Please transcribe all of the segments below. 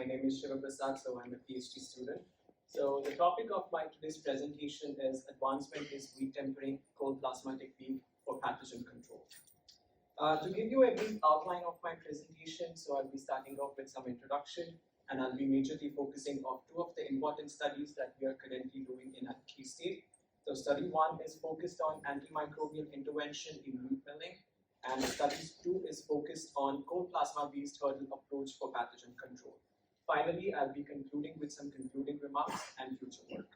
My name is Shiva Prasad, so I'm a PhD student. So the topic of my today's presentation is Advancement is Wheat Tempering Cold Plasmatic Wheat for Pathogen Control. To give you a brief outline of my presentation, so I'll be starting off with some introduction, and I'll be majorly focusing on two of the important studies that we are currently doing in Key State. So study 1 is focused on antimicrobial intervention in wheat milling, and study 2 is focused on cold plasma-based hurdle approach for pathogen control. Finally, I'll be concluding with some concluding remarks and future work.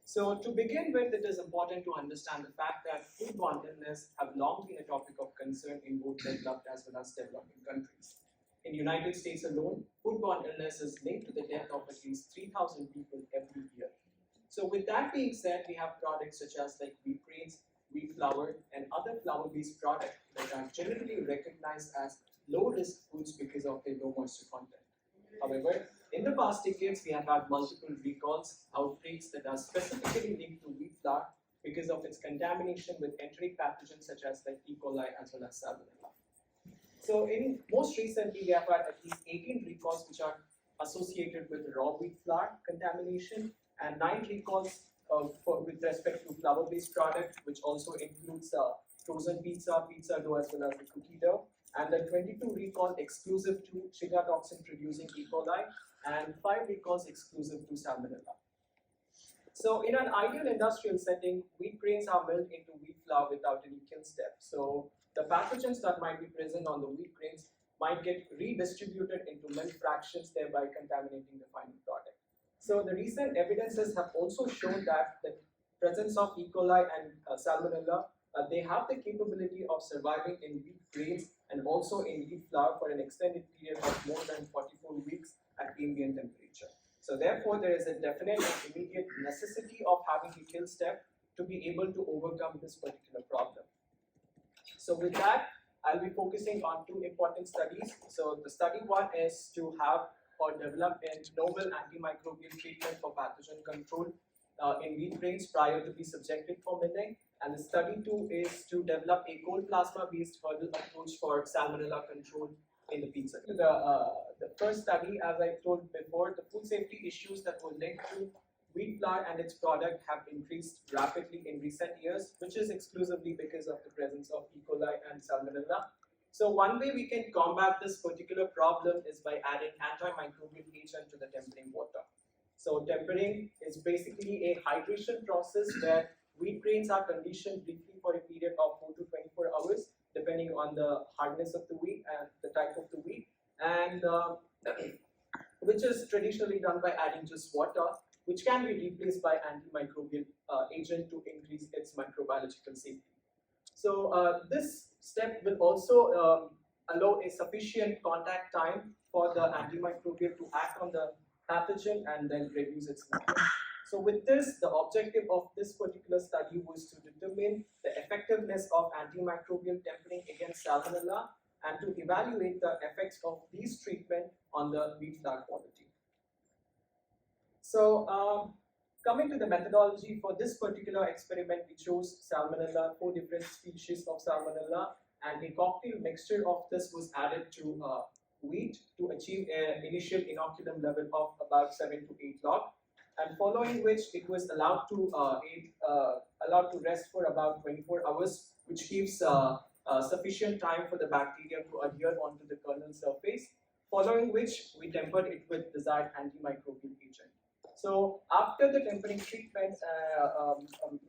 So to begin with, it is important to understand the fact that foodborne illness have long been a topic of concern in both developed as well as developing countries. In the United States alone, foodborne illness is linked to the death of at least 3,000 people every year. So with that being said, we have products such as like wheat grains, wheat flour, and other flour-based products that are generally recognized as low-risk foods because of their low moisture content. However, in the past decades, we have had multiple recalls, outbreaks that are specifically linked to wheat flour because of its contamination with enteric pathogens such as like E. coli as well as Salmonella. So most recently, we have had at least 18 recalls which are associated with raw wheat flour contamination and 9 recalls with respect to flour-based product, which also includes frozen pizza, pizza dough as well as the cookie dough, and then 22 recalls exclusive to Shiga toxin producing E. coli, and 5 recalls exclusive to Salmonella. So in an ideal industrial setting, wheat grains are milled into wheat flour without any kill step. So the pathogens that might be present on the wheat grains might get redistributed into milk fractions, thereby contaminating the final product. So the recent evidences have also shown that the presence of E. coli and Salmonella, they have the capability of surviving in wheat grains and also in wheat flour for an extended period of more than 44 weeks at ambient temperature. So therefore, there is a definite and immediate necessity of having a kill step to be able to overcome this particular problem. So with that, I'll be focusing on 2 important studies. So the study 1 is to have or develop a novel antimicrobial treatment for pathogen control in wheat grains prior to be subjected for milling. And the study 2 is to develop a cold plasma-based hurdle approach for Salmonella control in the pizza. The first study, as I told before, the food safety issues that were linked to wheat flour and its product have increased rapidly in recent years, which is exclusively because of the presence of E. coli and Salmonella. So one way we can combat this particular problem is by adding antimicrobial agent to the tempering water. So tempering is basically a hydration process where wheat grains are conditioned briefly for a period of 4 to 24 hours, depending on the hardness of the wheat and the type of the wheat, and which is traditionally done by adding just water, which can be replaced by antimicrobial agent to increase its microbiological safety. So this step will also allow a sufficient contact time for the antimicrobial to act on the pathogen and then reduce its number. So with this, the objective of this particular study was to determine the effectiveness of antimicrobial tempering against Salmonella and to evaluate the effects of these treatments on the wheat flour quality. So coming to the methodology for this particular experiment, we chose Salmonella, 4 different species of Salmonella, and a cocktail mixture of this was added to wheat to achieve an initial inoculum level of about 7 to 8 log, and following which it was allowed to rest for about 24 hours, which gives sufficient time for the bacteria to adhere onto the kernel surface, following which we tempered it with desired antimicrobial agent. So after the tempering treatment,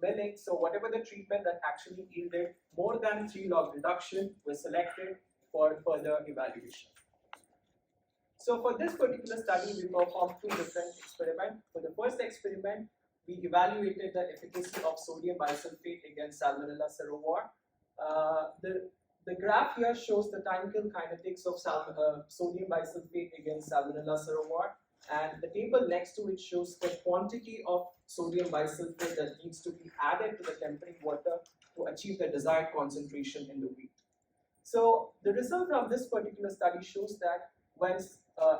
milling, so whatever the treatment that actually yielded more than 3 log reduction was selected for further evaluation. So for this particular study, we performed 2 different experiments. For the first experiment, we evaluated the efficacy of sodium bisulfate against Salmonella cerevisiae. The graph here shows the time kill kinetics of sodium bisulfate against Salmonella cerevisiae, and the table next to it shows the quantity of sodium bisulfate that needs to be added to the tempering water to achieve the desired concentration in the wheat. So the result from this particular study shows that when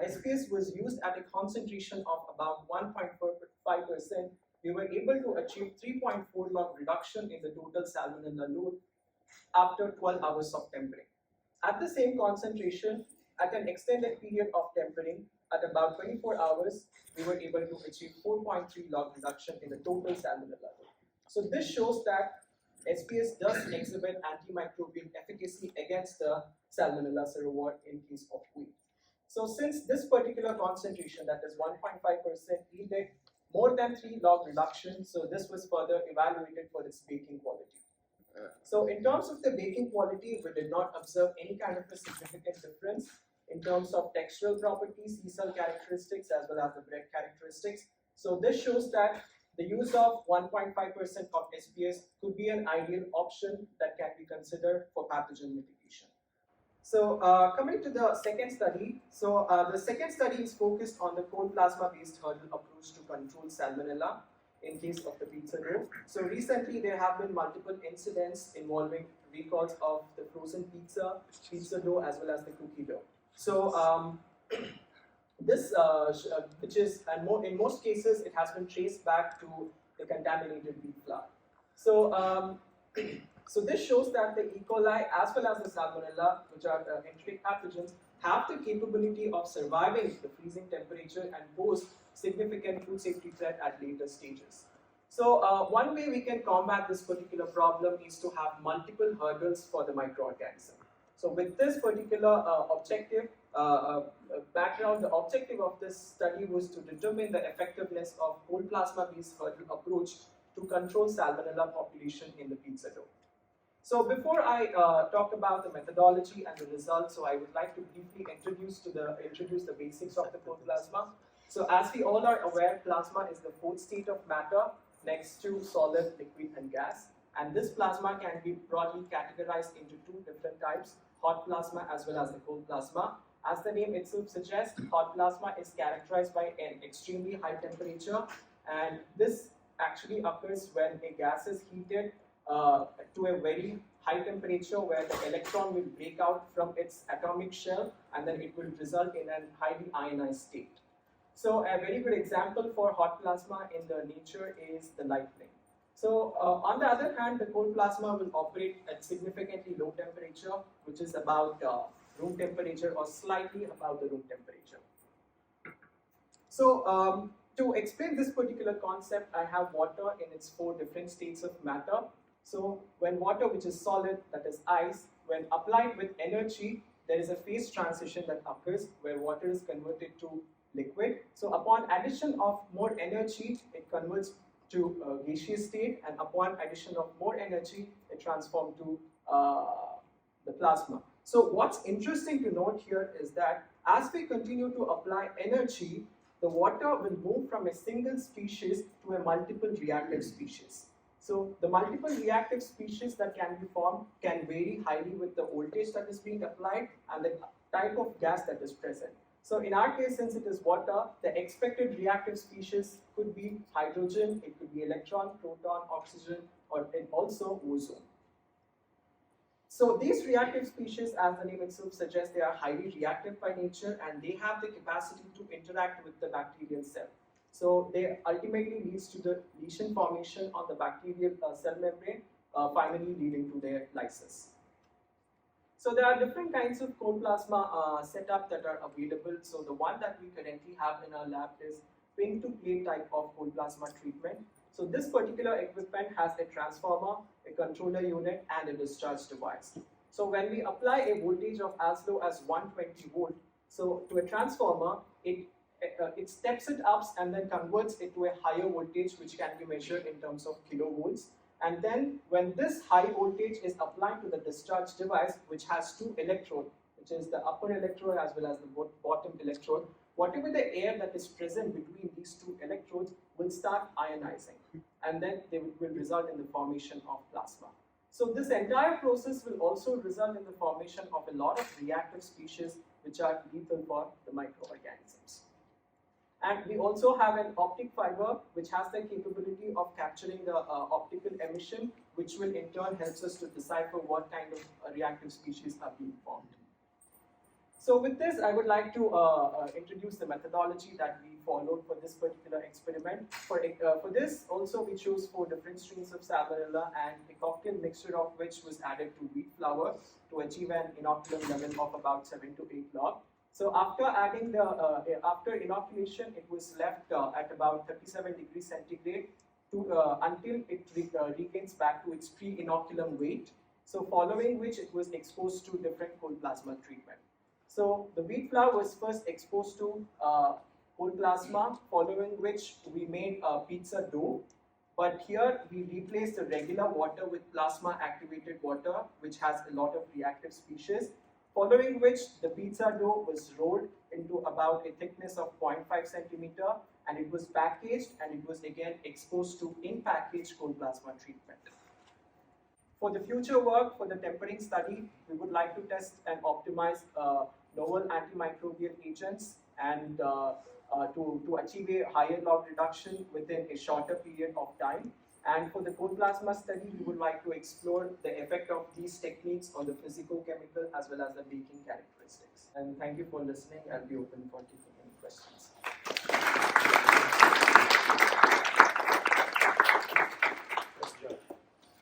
SPS was used at a concentration of about 1.5%, we were able to achieve 3.4 log reduction in the total Salmonella load after 12 hours of tempering. At the same concentration, at an extended period of tempering, at about 24 hours, we were able to achieve 4.3 log reduction in the total salmonella load. So this shows that SPS does exhibit antimicrobial efficacy against the Salmonella cerevisiae in case of wheat. So since this particular concentration, that is 1.5%, yielded more than 3 log reduction, so this was further evaluated for its baking quality. So in terms of the baking quality, we did not observe any kind of a significant difference in terms of textural properties, C-cell characteristics, as well as the bread characteristics. So this shows that the use of 1.5% of SPS could be an ideal option that can be considered for pathogen mitigation. So coming to the second study, so the second study is focused on the cold plasma based hurdle approach to control salmonella in case of the pizza dough. So recently there have been multiple incidents involving recalls of the frozen pizza dough as well as the cookie dough. So this, which is, and in most cases, it has been traced back to the contaminated wheat flour. So, so this shows that the E. coli as well as the Salmonella, which are enteric pathogens, have the capability of surviving the freezing temperature and pose significant food safety threat at later stages. So one way we can combat this particular problem is to have multiple hurdles for the microorganism. So with this particular objective, background, the objective of this study was to determine the effectiveness of whole plasma-based hurdle approach to control Salmonella population in the pizza dough. So before I talk about the methodology and the results, so I would like to briefly introduce the basics of the whole plasma. So as we all are aware, plasma is the fourth state of matter next to solid, liquid, and gas. And this plasma can be broadly categorized into two different types, hot plasma as well as the cold plasma. As the name itself suggests, hot plasma is characterized by an extremely high temperature, and this actually occurs when a gas is heated to a very high temperature where the electron will break out from its atomic shell and then it will result in a highly ionized state. So a very good example for hot plasma in the nature is the lightning. So on the other hand, the cold plasma will operate at significantly low temperature, which is about room temperature or slightly above the room temperature. So to explain this particular concept, I have water in its four different states of matter. So when water, which is solid, that is ice, when applied with energy, there is a phase transition that occurs where water is converted to liquid. So upon addition of more energy, it converts to a gaseous state, and upon addition of more energy, it transforms to the plasma. So what's interesting to note here is that as we continue to apply energy, the water will move from a single species to a multiple reactive species. So the multiple reactive species that can be formed can vary highly with the voltage that is being applied and the type of gas that is present. So in our case, since it is water, the expected reactive species could be hydrogen, it could be electron, proton, oxygen, or also ozone. So these reactive species, as the name itself suggests, they are highly reactive by nature and they have the capacity to interact with the bacterial cell. So they ultimately leads to the lesion formation on the bacterial cell membrane, finally leading to their lysis. So there are different kinds of cold plasma setup that are available. So the one that we currently have in our lab is pin to plate type of cold plasma treatment. So this particular equipment has a transformer, a controller unit, and a discharge device. So when we apply a voltage of as low as 120 volt, so to a transformer, it steps it up and then converts it to a higher voltage, which can be measured in terms of kilovolts. And then when this high voltage is applied to the discharge device, which has two electrodes, which is the upper electrode as well as the bottom electrode, whatever the air that is present between these two electrodes will start ionizing, and then they will result in the formation of plasma. So this entire process will also result in the formation of a lot of reactive species which are lethal for the microorganisms. And we also have an optic fiber which has the capability of capturing the optical emission, which will in turn helps us to decipher what kind of reactive species are being formed. So with this, I would like to introduce the methodology that we followed for this particular experiment. For this, also we chose 4 different strains of Salmonella and a cocktail mixture of which was added to wheat flour to achieve an inoculum level of about 7 to 8 log. So after adding after inoculation, it was left at about 37 degrees centigrade until it regains back to its pre-inoculum weight. So following which it was exposed to different cold plasma treatment. So the wheat flour was first exposed to cold plasma, following which we made pizza dough. But here we replaced the regular water with plasma activated water, which has a lot of reactive species. Following which the pizza dough was rolled into about a thickness of 0.5 centimeter, and it was packaged, and it was again exposed to in-package cold plasma treatment. For the future work, for the tempering study, we would like to test and optimize novel antimicrobial agents and to achieve a higher log reduction within a shorter period of time. And for the cold plasma study, we would like to explore the effect of these techniques on the physical, chemical, as well as the baking characteristics. And thank you for listening. I'll be open for Q&A.